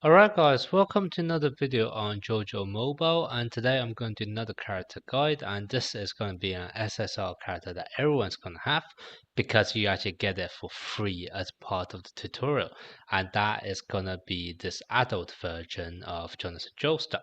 Alright guys, welcome to another video on JoJo Mobile, and today I'm going to do another character guide, and this is going to be an SSR character that everyone's going to have because you actually get it for free as part of the tutorial, and that is going to be this adult version of Joestar.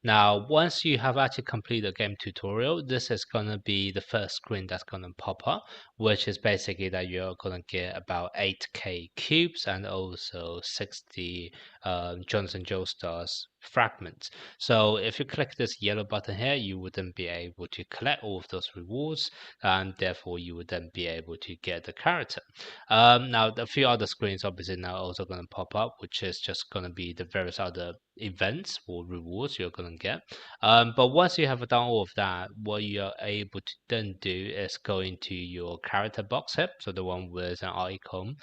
Now once you have actually completed the game tutorial, this is going to be the first screen that's going to pop up, which is basically that you're going to get about 8k cubes and also 60 Joestar's fragments. So if you click this yellow button here, you would then be able to collect all of those rewards, and therefore you would then be able to get the character. Now a few other screens obviously now also going to pop up, which is just going to be the various other events or rewards you're going to get. But once you have done all of that, what you're able to then do is go into your character box here, so the one with an icon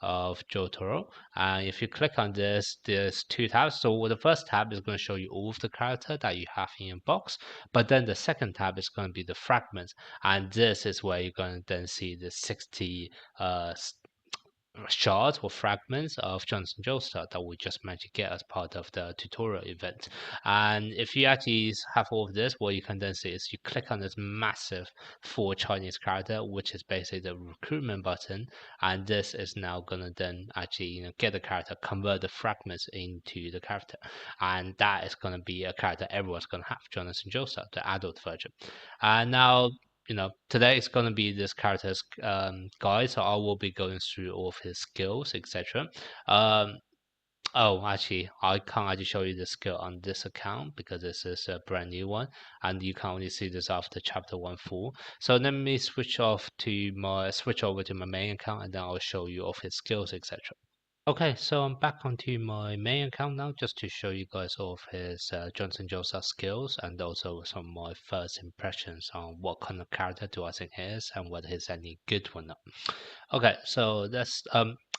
of Jotaro. And if you click on this, there's two tabs. So the first tab is going to show you all of the character that you have in your box, but then the second tab is going to be the fragments, and this is where you're going to then see the 60 shards or fragments of Joestar that we just managed to get as part of the tutorial event. And if you actually have all of this, what you can then see is you click on this massive 4 Chinese character, which is basically the recruitment button, and this is now gonna then actually get the character, convert the fragments into the character, and that is gonna be a character everyone's gonna have, Joestar, the adult version. And now today is going to be this character's guide, so I will be going through all of his skills, etc. Oh, actually, I can't actually show you the skill on this account because this is a brand new one, and you can only see this after chapter 1 full. So let me switch over to my main account, and then I'll show you all of his skills, etc. Okay, so I'm back onto my main account now just to show you guys all of his Joestar skills and also some of my first impressions on what kind of character do I think he is and whether he's any good or not. Okay, so that's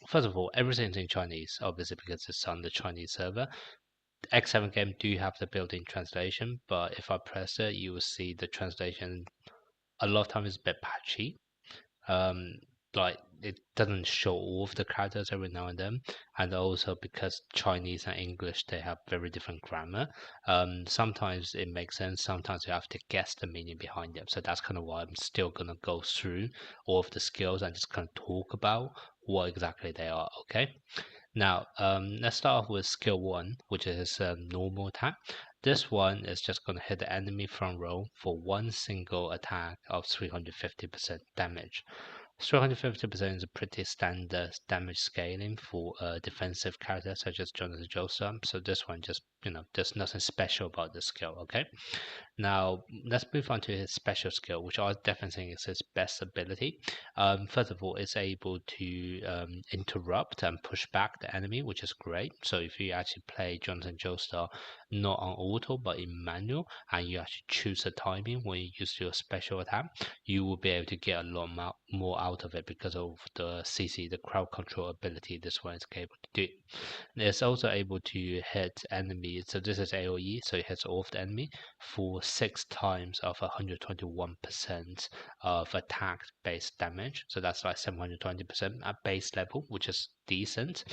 first of all, everything's in Chinese, obviously because it's on the Chinese server. X7 game do have the built-in translation, but if I press it, you will see the translation a lot of times is a bit patchy. Like it doesn't show all of the characters every now and then, and also because Chinese and English they have very different grammar. Sometimes it makes sense, sometimes you have to guess the meaning behind them. So that's kind of why I'm still gonna go through all of the skills and just kind of talk about what exactly they are. Okay. Now, let's start off with skill 1, which is normal attack. This one is just going to hit the enemy front row for one single attack of 350% damage. 350% is a pretty standard damage scaling for a defensive character such as Joestar. So this one just, there's nothing special about this skill, okay? Now, let's move on to his special skill, which I definitely think is his best ability. First of all, it's able to interrupt and push back the enemy, which is great. So if you actually play Joestar not on auto but in manual, and you actually choose the timing when you use your special attack, you will be able to get a lot more out of it because of the CC, the crowd control ability this one is able to do. It's also able to hit enemies. So this is AoE, so it hits all of the enemy for 6 times of 121% of attack base damage. So that's like 720% at base level, which is decent.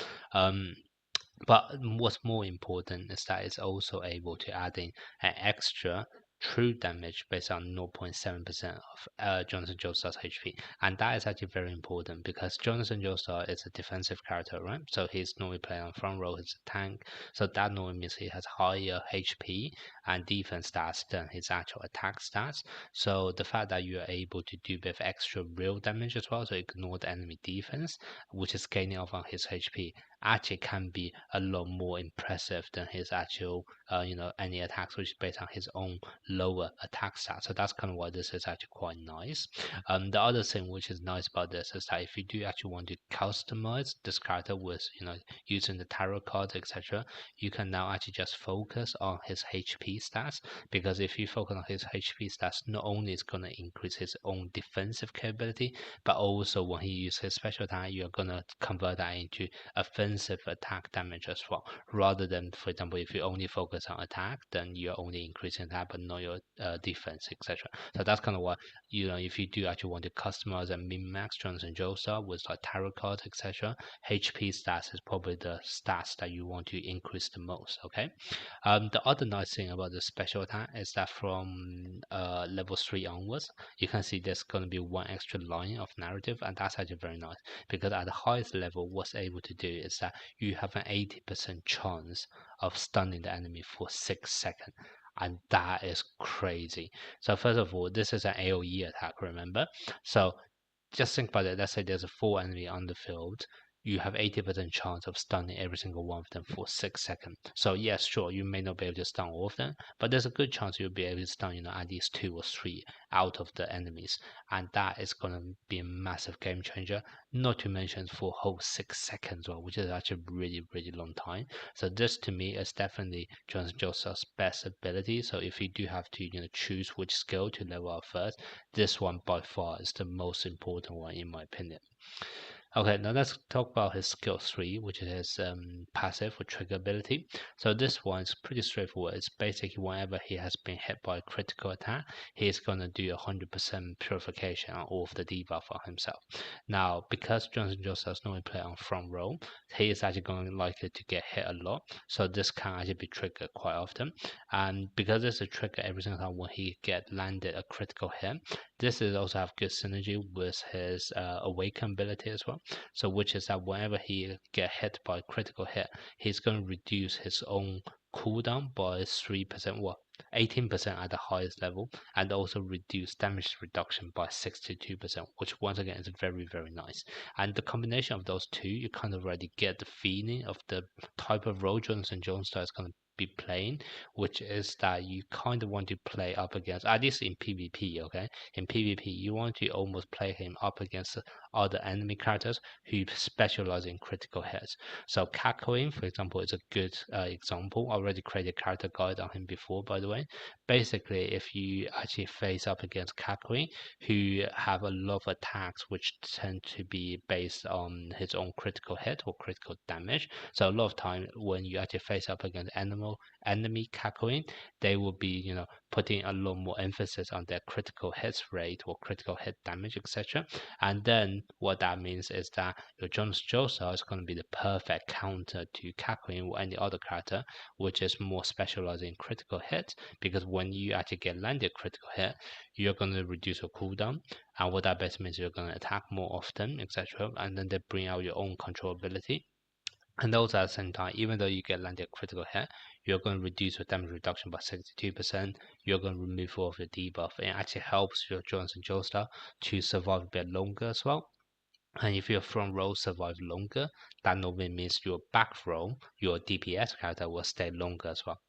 But what's more important is that it's also able to add in an extra true damage based on 0.7% of Joestar's HP, and that is actually very important because Joestar is a defensive character, right? So he's normally playing on front row, he's a tank, so that normally means he has higher HP and defense stats than his actual attack stats. So the fact that you are able to do a bit of extra real damage as well, so ignore the enemy defense, which is gaining off on his HP, actually can be a lot more impressive than his actual any attacks which is based on his own lower attack stats. So that's kind of why this is actually quite nice. The other thing which is nice about this is that if you do actually want to customize this character with using the tarot cards, etc., you can now actually just focus on his HP stats, because if you focus on his HP stats, not only is going to increase his own defensive capability, but also when he uses his special attack, you're going to convert that into offensive defensive attack damage as well, rather than, for example, if you only focus on attack, then you're only increasing that but not your defense, etc. So that's kind of what, if you do actually want to customize and min-max Johnson Joestar with like tarot cards, etc., HP stats is probably the stats that you want to increase the most. Okay. The other nice thing about the special attack is that from level 3 onwards, you can see there's going to be one extra line of narrative, and that's actually very nice, because at the highest level, what's able to do is that you have an 80% chance of stunning the enemy for 6 seconds. And that is crazy. So first of all, this is an AoE attack, remember? So just think about it. Let's say there's a 4 enemy on the field. You have 80% chance of stunning every single one of them for 6 seconds. So yes, sure, you may not be able to stun all of them, but there's a good chance you'll be able to stun, at least 2 or 3 out of the enemies. And that is going to be a massive game changer, not to mention for a whole 6 seconds, well, which is actually a really, really long time. So this to me is definitely Johnson Joestar's best ability. So if you do have to, choose which skill to level up first, this one by far is the most important one in my opinion. Okay, now let's talk about his skill 3, which is his passive or trigger ability. So this one is pretty straightforward. It's basically whenever he has been hit by a critical attack, he's going to do 100% purification on all of the debuff on himself. Now, because Johnson Joestar does normally play on front row, he is actually going likely to get hit a lot. So this can actually be triggered quite often. And because it's a trigger every single time when he get landed a critical hit, this is also have good synergy with his awaken ability as well. So which is that whenever he get hit by a critical hit, he's going to reduce his own cooldown by 3%, well, 18% at the highest level, and also reduce damage reduction by 62%, which once again is very, very nice. And the combination of those two, you kind of already get the feeling of the type of role Johnson Joestar is going to be playing, which is that you kind of want to play up against, at least in PvP, okay? In PvP, you want to almost play him up against other enemy characters who specialize in critical hits. So Cackling, for example, is a good example. I already created a character guide on him before, by the way. Basically, if you actually face up against Cackling, who have a lot of attacks which tend to be based on his own critical hit or critical damage. So a lot of time when you actually face up against enemy Cackling, they will be, putting a lot more emphasis on their critical hits rate or critical hit damage, etc. And then what that means is that your Jones Joestar is going to be the perfect counter to Cackling or any other character, which is more specialized in critical hits, because when you actually get landed critical hit, you're going to reduce your cooldown, and what that basically means you're going to attack more often, etc. And then they bring out your own control ability. And also at the same time, even though you get landed critical hit, you're going to reduce your damage reduction by 62%. You're going to remove all of your debuff. It actually helps your Johnson Joestar to survive a bit longer as well. And if your front row survive longer, that normally means your back row, your DPS character, will stay longer as well.